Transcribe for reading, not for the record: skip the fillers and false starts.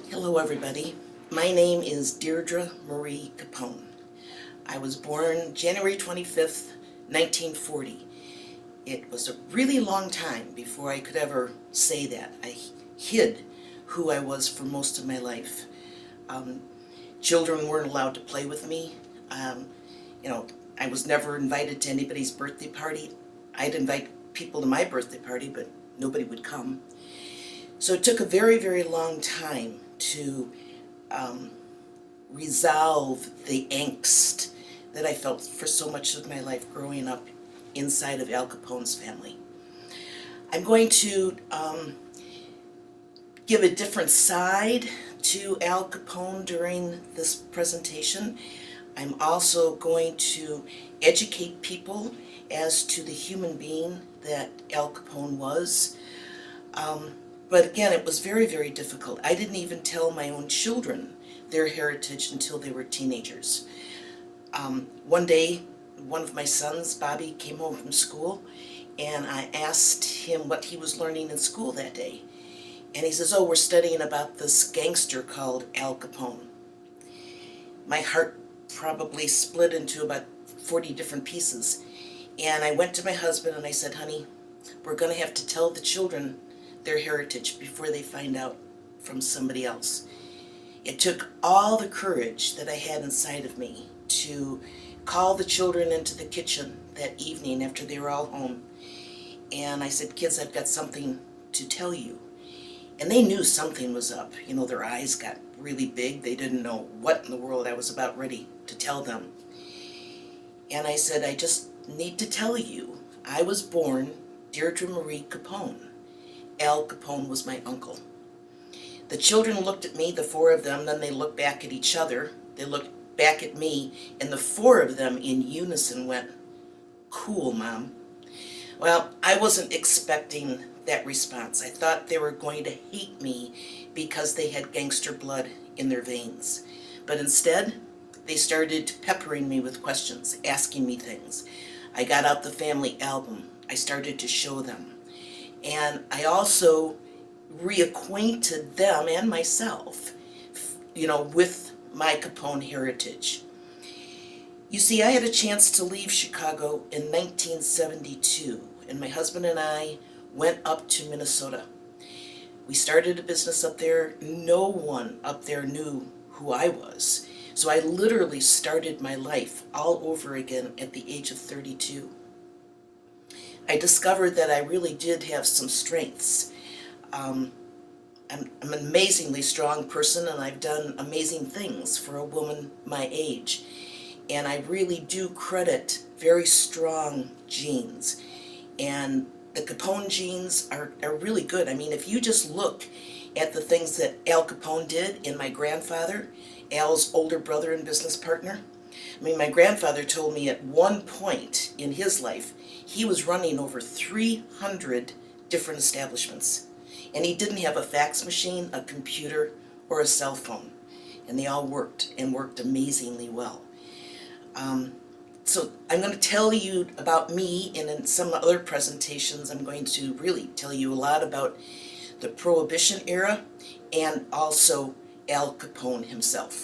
Hello everybody. My name is Deirdre Marie Capone. I was born January 25th, 1940. It was a really long time before I could ever say that. I hid who I was for most of my life. Children weren't allowed to play with me. Um, I was never invited to anybody's birthday party. I'd invite people to my birthday party, but nobody would come. So it took a very, very long time to resolve the angst that I felt for so much of my life growing up inside of Al Capone's family. I'm going to give a different side to Al Capone during this presentation. I'm also going to educate people as to the human being that Al Capone was. But again, it was very, very difficult. I didn't even tell my own children their heritage until they were teenagers. One day, one of my sons, Bobby, came home from school, and I asked him what he was learning in school that day. And he says, "Oh, we're studying about this gangster called Al Capone." My heart probably split into about 40 different pieces. And I went to my husband and I said, "Honey, we're going to have to tell the children their heritage before they find out from somebody else." It took all the courage that I had inside of me to call the children into the kitchen that evening after they were all home. And I said, "Kids, I've got something to tell you." And they knew something was up. You know, their eyes got really big. They didn't know what in the world I was about ready to tell them. And I said, "I just need to tell you, I was born Deirdre Marie Capone. Al Capone was my uncle." The children looked at me, the four of them, then they looked back at each other. They looked back at me, and the four of them in unison went, "Cool, Mom." Well, I wasn't expecting that response. I thought they were going to hate me because they had gangster blood in their veins. But instead, they started peppering me with questions, asking me things. I got out the family album. I started to show them. And I also reacquainted them and myself, with my Capone heritage. You see, I had a chance to leave Chicago in 1972, and my husband and I went up to Minnesota. We started a business up there. No one up there knew who I was. So I literally started my life all over again at the age of 32. I discovered that I really did have some strengths. I'm an amazingly strong person, and I've done amazing things for a woman my age. And I really do credit very strong genes. And the Capone genes are really good. I mean, if you just look at the things that Al Capone did in my grandfather, Al's older brother and business partner. I mean, my grandfather told me at one point in his life, he was running over 300 different establishments. And he didn't have a fax machine, a computer, or a cell phone. And they all worked, and worked amazingly well. So I'm going to tell you about me, and in some other presentations I'm going to really tell you a lot about the Prohibition era and also Al Capone himself.